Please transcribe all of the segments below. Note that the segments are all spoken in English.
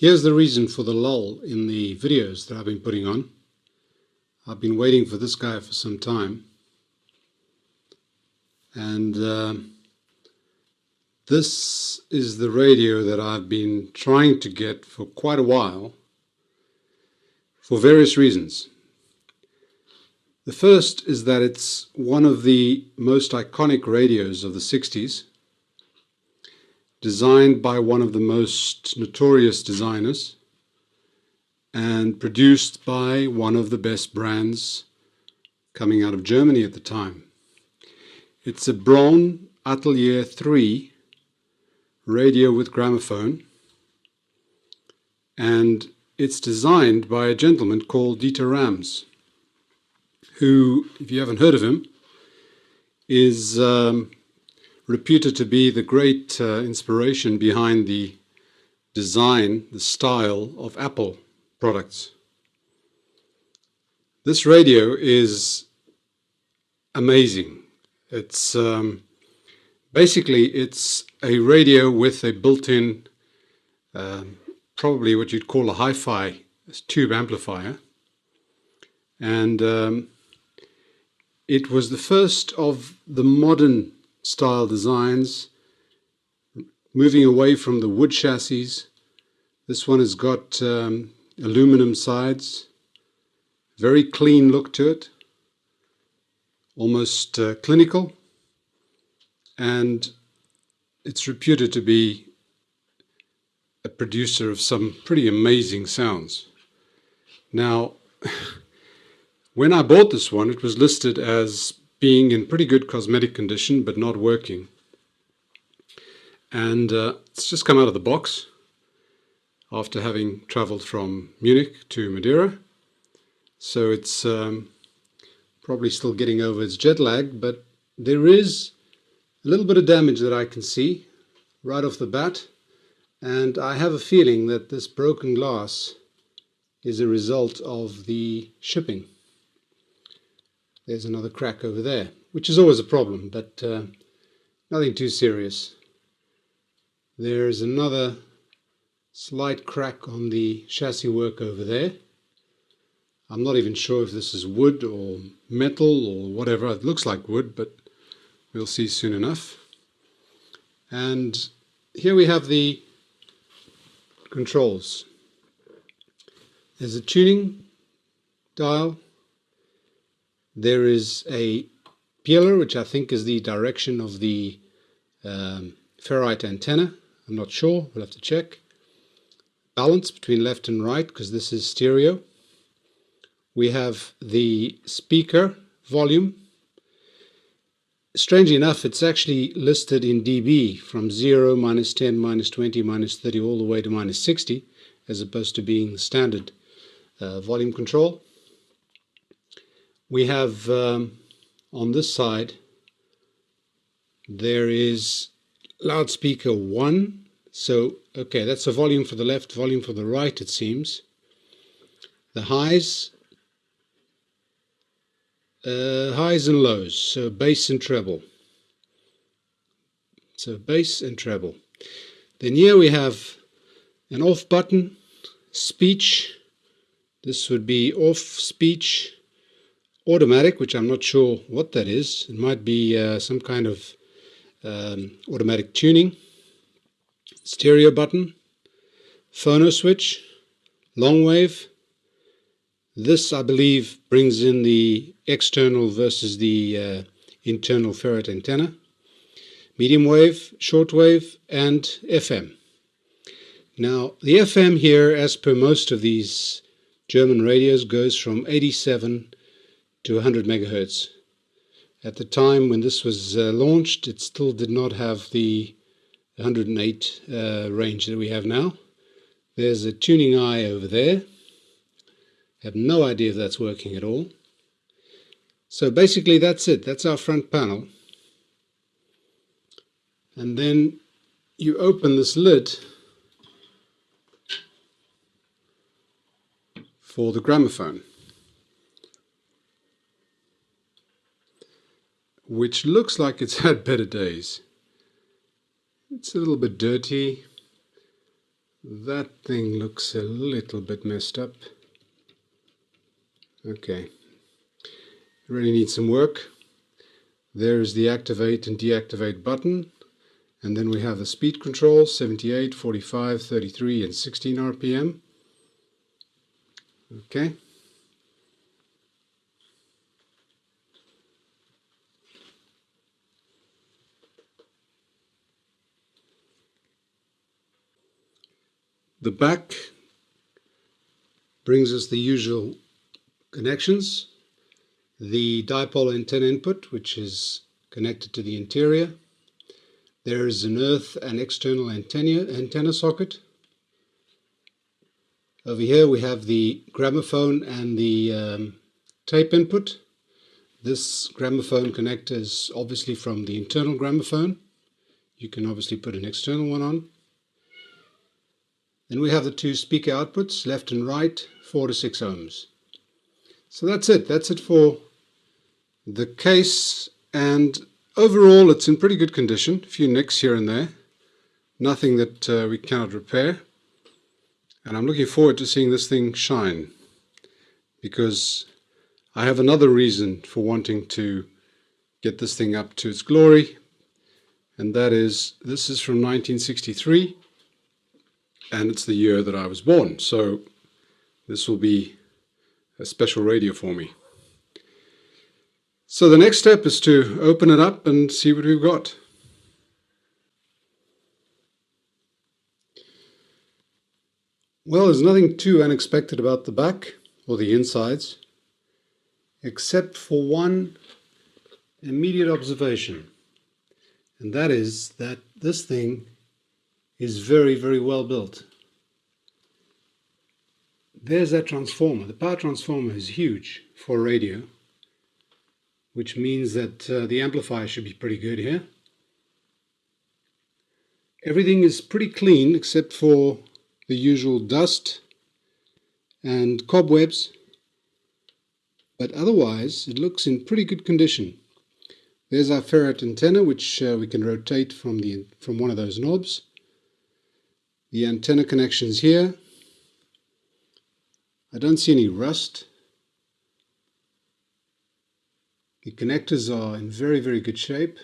Here's the reason for the lull in the videos that I've been putting on. I've been waiting for this guy for some time, and this is the radio that I've been trying to get for quite a while for various reasons. The first is that it's one of the most iconic radios of the 60s, designed by one of the most notorious designers and produced by one of the best brands coming out of Germany at the time. It's a Braun Atelier 3 radio with gramophone, and it's designed by a gentleman called Dieter Rams, who, if you haven't heard of him, is reputed to be the great inspiration behind the design, the style of Apple products. This radio is amazing. It's basically it's a radio with a built-in, probably what you'd call a hi-fi tube amplifier, and it was the first of the modern style designs, moving away from the wood chassis. This one has got aluminum sides, very clean look to it, almost clinical, and it's reputed to be a producer of some pretty amazing sounds. Now, when I bought this one, it was listed as being in pretty good cosmetic condition but not working, and it's just come out of the box after having traveled from Munich to Madeira, so it's probably still getting over its jet lag, but there is a little bit of damage that I can see right off the bat, and I have a feeling that this broken glass is a result of the shipping. There's another crack over there, which is always a problem, but nothing too serious. There's another slight crack on the chassis work over there. I'm not even sure if this is wood or metal or whatever. It looks like wood, but we'll see soon enough. And here we have the controls. There's a tuning dial. There is a peeler, which I think is the direction of the ferrite antenna. I'm not sure, we'll have to check. Balance between left and right, because this is stereo. We have the speaker volume. Strangely enough, it's actually listed in dB from 0, -10, -20, -30, all the way to -60, as opposed to being the standard volume control. We have on this side, there is loudspeaker 1. So, okay, that's a volume for the left, volume for the right, it seems. The highs and lows, so bass and treble. So bass and treble. Then here we have an off button, speech. This would be off speech. Automatic, which I'm not sure what that is. It might be some kind of automatic tuning. Stereo button, phono switch, long wave. This, I believe, brings in the external versus the internal ferrite antenna. Medium wave, short wave, and FM. Now, the FM here, as per most of these German radios, goes from 87 to 100 megahertz. At the time when this was launched, it still did not have the 108 range that we have now. There's a tuning eye over there. I have no idea if that's working at all. So basically that's it. That's our front panel. And then you open this lid for the gramophone, which looks like it's had better days. It's a little bit dirty. That thing looks a little bit messed up. Okay, really needs some work. There's the activate and deactivate button, and then we have the speed control, 78, 45, 33 and 16 RPM. Okay. The back brings us the usual connections. The dipole antenna input, which is connected to the interior. There is an earth and external antenna socket. Over here we have the gramophone and the tape input. This gramophone connector is obviously from the internal gramophone. You can obviously put an external one on. Then we have the two speaker outputs, left and right, 4 to 6 ohms. So that's it. That's it for the case, and overall it's in pretty good condition. A few nicks here and there. Nothing that we cannot repair. And I'm looking forward to seeing this thing shine, because I have another reason for wanting to get this thing up to its glory, and that is, this is from 1963, and it's the year that I was born, so this will be a special radio for me. So the next step is to open it up and see what we've got. Well, there's nothing too unexpected about the back or the insides, except for one immediate observation, and that is that this thing is very, very well built. There's that transformer. The power transformer is huge for radio, which means that the amplifier should be pretty good here. Everything is pretty clean except for the usual dust and cobwebs, but otherwise it looks in pretty good condition. There's our ferrite antenna, which we can rotate from one of those knobs. The antenna connections here. I don't see any rust. The connectors are in very, very good shape.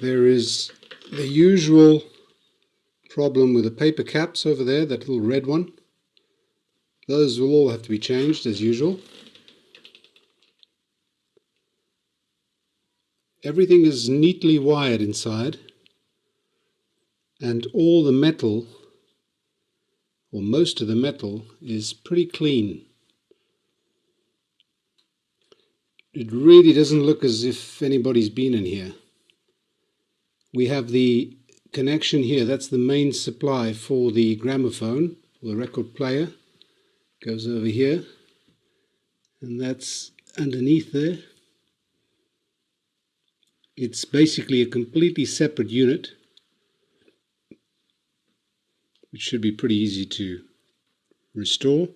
There is the usual problem with the paper caps over there, that little red one. Those will all have to be changed as usual. Everything is neatly wired inside, and all the metal, or most of the metal, is pretty clean. It really doesn't look as if anybody's been in here. We have the connection here, that's the main supply for the gramophone, or the record player. Goes over here, and that's underneath there. It's basically a completely separate unit, which should be pretty easy to restore.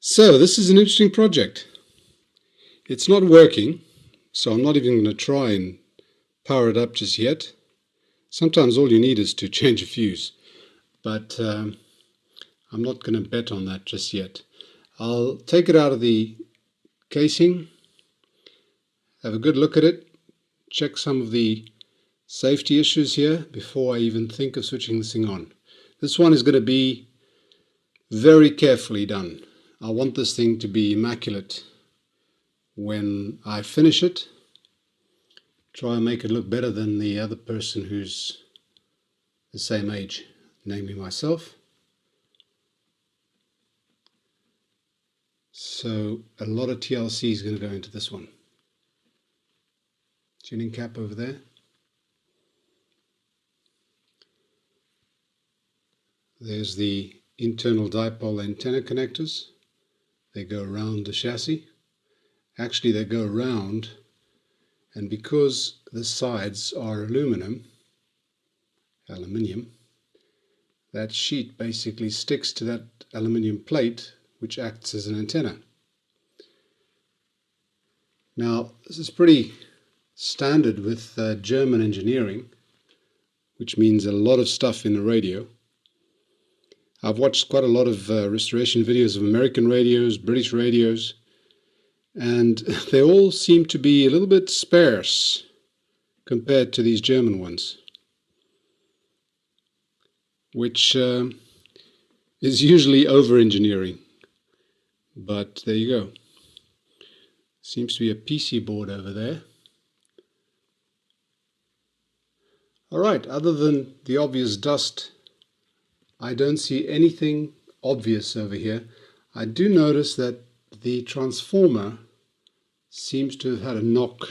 So this is an interesting project. It's not working, so I'm not even going to try and power it up just yet. Sometimes all you need is to change a fuse, but I'm not going to bet on that just yet. I'll take it out of the casing, have a good look at it, check some of the safety issues here before I even think of switching this thing on. This one is going to be very carefully done. I want this thing to be immaculate when I finish it. Try and make it look better than the other person who's the same age, namely myself. So a lot of TLC is going to go into this one. Tuning cap over there. There's the internal dipole antenna connectors. They go around the chassis. Actually, they go around, and because the sides are aluminium, that sheet basically sticks to that aluminium plate, which acts as an antenna. Now, this is pretty standard with German engineering, which means a lot of stuff in the radio. I've watched quite a lot of restoration videos of American radios, British radios, and they all seem to be a little bit sparse compared to these German ones, which is usually over-engineering. But there you go. Seems to be a PC board over there. Alright, other than the obvious dust, I don't see anything obvious over here. I do notice that the transformer seems to have had a knock.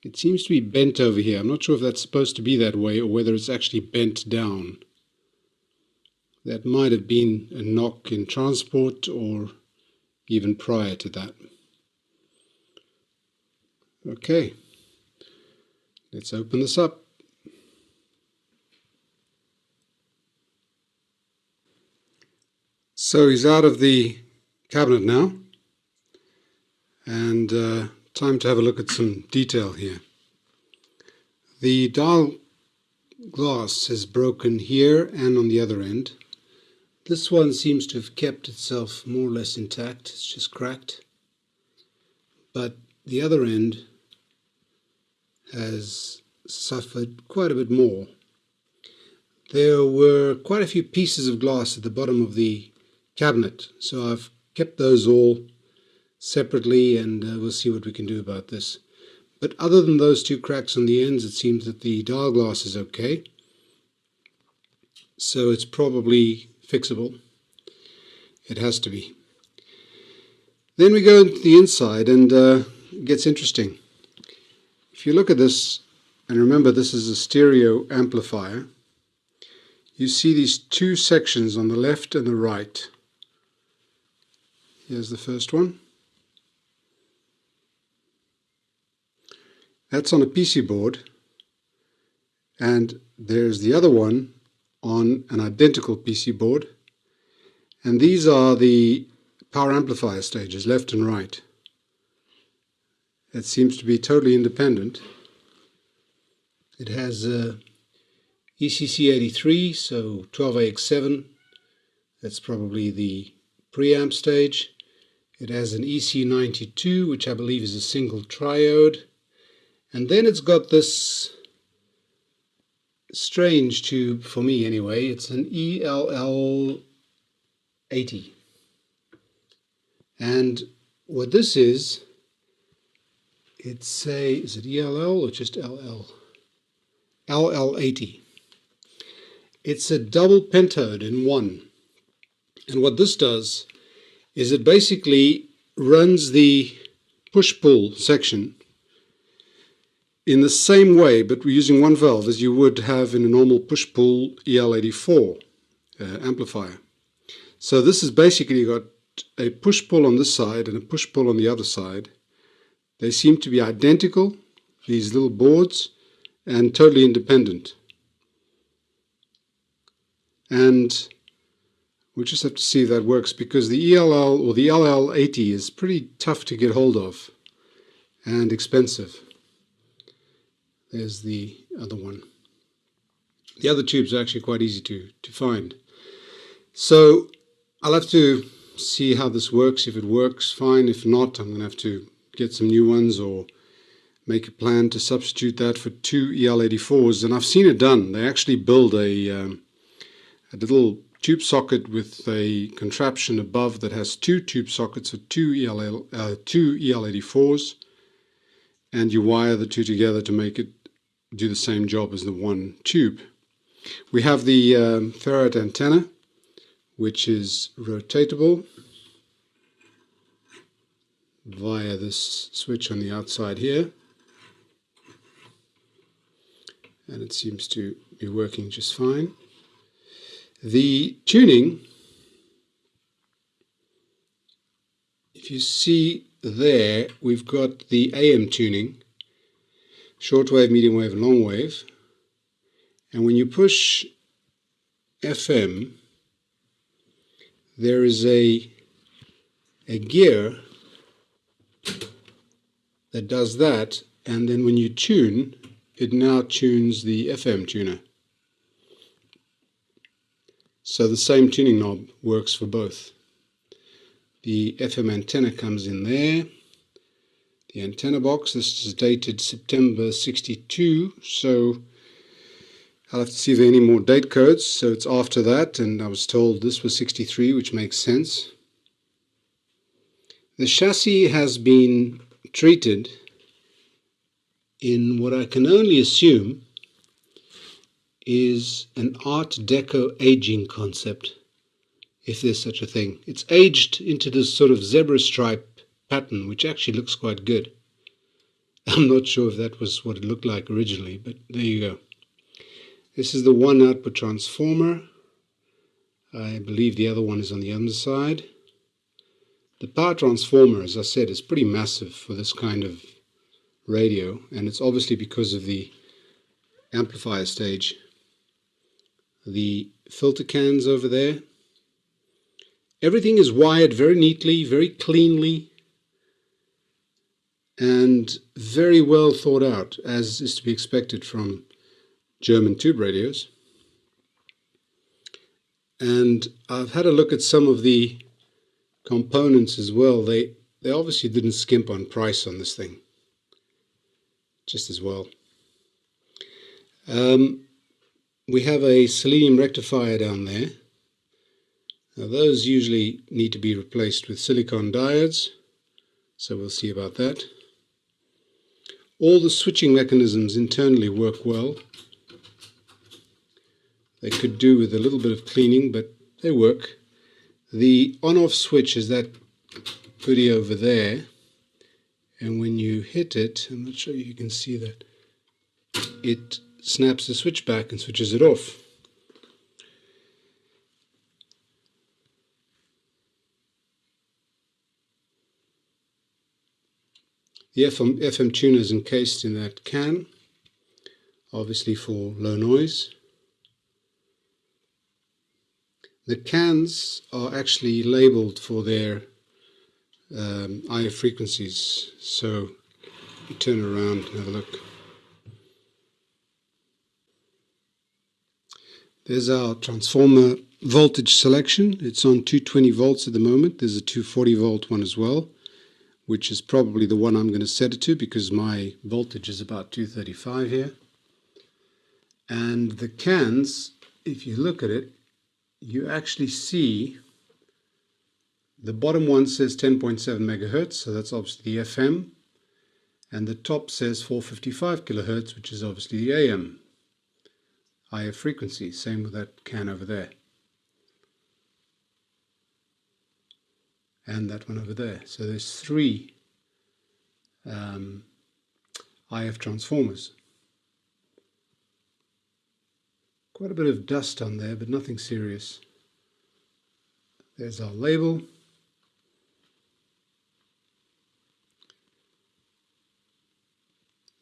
It seems to be bent over here. I'm not sure if that's supposed to be that way or whether it's actually bent down. That might have been a knock in transport or even prior to that. Okay, let's open this up. So he's out of the cabinet now, and time to have a look at some detail here. The dial glass is broken here and on the other end. This one seems to have kept itself more or less intact, it's just cracked. But the other end has suffered quite a bit more. There were quite a few pieces of glass at the bottom of the cabinet, so I've kept those all separately, and we'll see what we can do about this. But other than those two cracks on the ends, it seems that the dial glass is okay, so it's probably fixable. It has to be. Then we go into the inside, and it gets interesting. If you look at this, and remember this is a stereo amplifier, you see these two sections on the left and the right. Here's the first one. That's on a PC board, and there's the other one on an identical PC board, and these are the power amplifier stages, left and right. It seems to be totally independent. It has ECC83, so 12AX7, that's probably the preamp stage. It has an EC92, which I believe is a single triode. And then it's got this strange tube, for me anyway, it's an ELL80. And what this is, it's a, is it ELL or just LL? LL80. It's a double pentode in one. And what this does is it basically runs the push-pull section in the same way, but we're using one valve as you would have in a normal push-pull EL84 amplifier. So this has basically got a push-pull on this side and a push-pull on the other side. They seem to be identical, these little boards, and totally independent. And we'll just have to see if that works, because the ELL or the LL80 is pretty tough to get hold of and expensive. There's the other one. The other tubes are actually quite easy to find. So I'll have to see how this works. If it works, fine. If not, I'm going to have to get some new ones or make a plan to substitute that for two EL84s. And I've seen it done. They actually build a little tube socket with a contraption above that has two tube sockets for two EL84s, and you wire the two together to make it do the same job as the one tube. We have the ferrite antenna, which is rotatable via this switch on the outside here, and it seems to be working just fine. The tuning, if you see there, we've got the AM tuning, shortwave, medium wave, and long wave. And when you push FM, there is a gear that does that, and then when you tune, it now tunes the FM tuner. So the same tuning knob works for both. The FM antenna comes in there. The antenna box, this is dated September 62, so I'll have to see if there are any more date codes. So it's after that, and I was told this was 63, which makes sense. The chassis has been treated in what I can only assume is an Art Deco aging concept, if there's such a thing. It's aged into this sort of zebra stripe pattern, which actually looks quite good. I'm not sure if that was what it looked like originally, but there you go. This is the one output transformer. I believe the other one is on the other side. The power transformer, as I said, is pretty massive for this kind of radio, and it's obviously because of the amplifier stage. The filter cans over there. Everything is wired very neatly, very cleanly, and very well thought out, as is to be expected from German tube radios. And I've had a look at some of the components as well. They obviously didn't skimp on price on this thing, just as well. We have a Selenium rectifier down there. Now those usually need to be replaced with silicon diodes, so we'll see about that. All the switching mechanisms internally work well. They could do with a little bit of cleaning, but they work. The on-off switch is that goodie over there, and when you hit it, I'm not sure you can see that, it snaps the switch back and switches it off. The FM tuner is encased in that can, obviously for low noise. The cans are actually labeled for their IF frequencies, so you turn around and have a look. There's our transformer voltage selection. It's on 220 volts at the moment. There's a 240 volt one as well, which is probably the one I'm going to set it to because my voltage is about 235 here. And the cans, if you look at it, you actually see the bottom one says 10.7 megahertz, so that's obviously the FM, and the top says 455 kilohertz, which is obviously the AM IF frequency. Same with that can over there, and that one over there. So there's three IF transformers. Quite a bit of dust on there, but nothing serious. There's our label.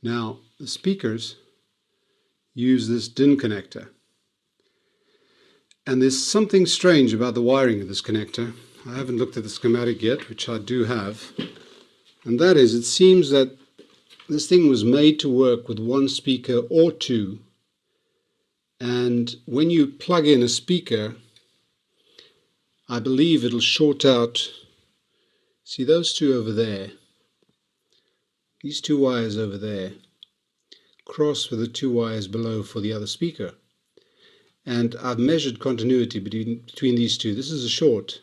Now, the speakers use this DIN connector. And there's something strange about the wiring of this connector. I haven't looked at the schematic yet, which I do have. And that is, it seems that this thing was made to work with one speaker or two. And when you plug in a speaker, I believe it'll short out, see those two over there, these two wires over there, cross with the two wires below for the other speaker. And I've measured continuity between these two. This is a short.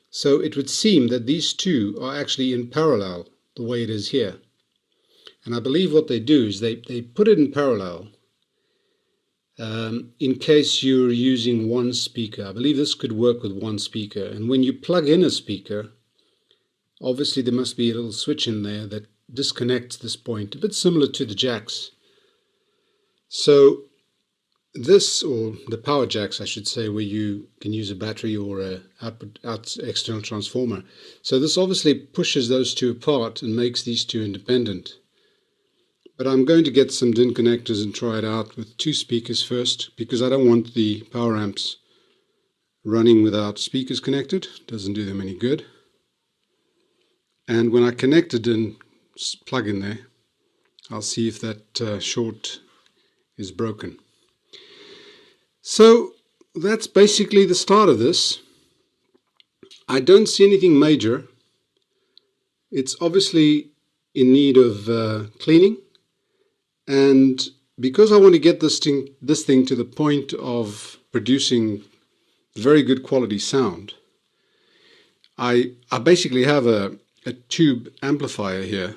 So it would seem that these two are actually in parallel, the way it is here. And I believe what they do is they put it in parallel in case you're using one speaker. I believe this could work with one speaker. And when you plug in a speaker, obviously there must be a little switch in there that disconnects this point, a bit similar to the jacks. So this, or the power jacks I should say, where you can use a battery or a external transformer. So this obviously pushes those two apart and makes these two independent. But I'm going to get some DIN connectors and try it out with two speakers first, because I don't want the power amps running without speakers connected. Doesn't do them any good. And when I connect a DIN plug in there, I'll see if that short is broken. So that's basically the start of this. I don't see anything major. It's obviously in need of cleaning, and because I want to get this thing to the point of producing very good quality sound, I basically have a tube amplifier here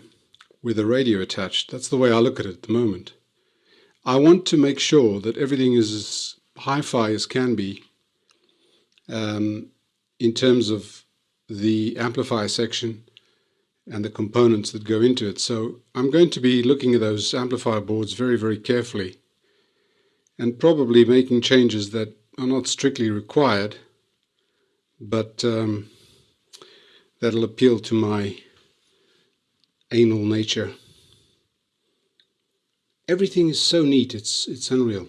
with a radio attached. That's the way I look at it at the moment. I want to make sure that everything is as hi-fi as can be in terms of the amplifier section and the components that go into it. So I'm going to be looking at those amplifier boards very, very carefully, and probably making changes that are not strictly required, but that'll appeal to my anal nature. Everything is so neat, it's unreal.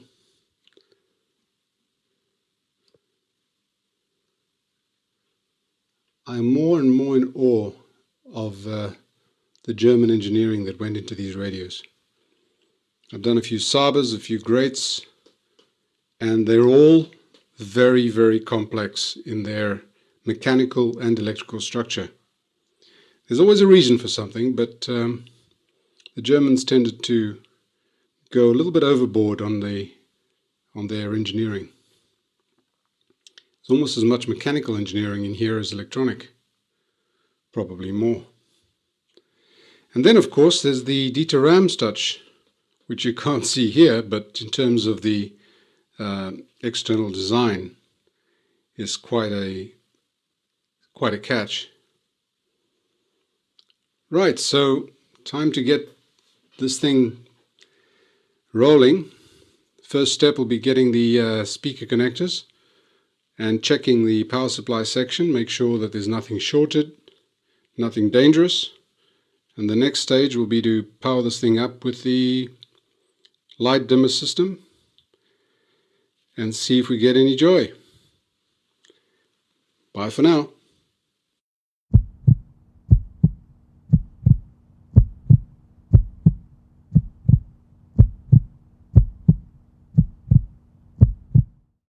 I'm more and more in awe of the German engineering that went into these radios. I've done a few SABAs, a few Graetz, and they're all very, very complex in their mechanical and electrical structure. There's always a reason for something, but the Germans tended to go a little bit overboard on their engineering. There's almost as much mechanical engineering in here as electronic, probably more. And then, of course, there's the Dieter Rams touch, which you can't see here, but in terms of the external design, is quite a catch. Right, so time to get this thing rolling. First step will be getting the speaker connectors and checking the power supply section, make sure that there's nothing shorted, nothing dangerous. And the next stage will be to power this thing up with the light dimmer system and see if we get any joy. Bye for now.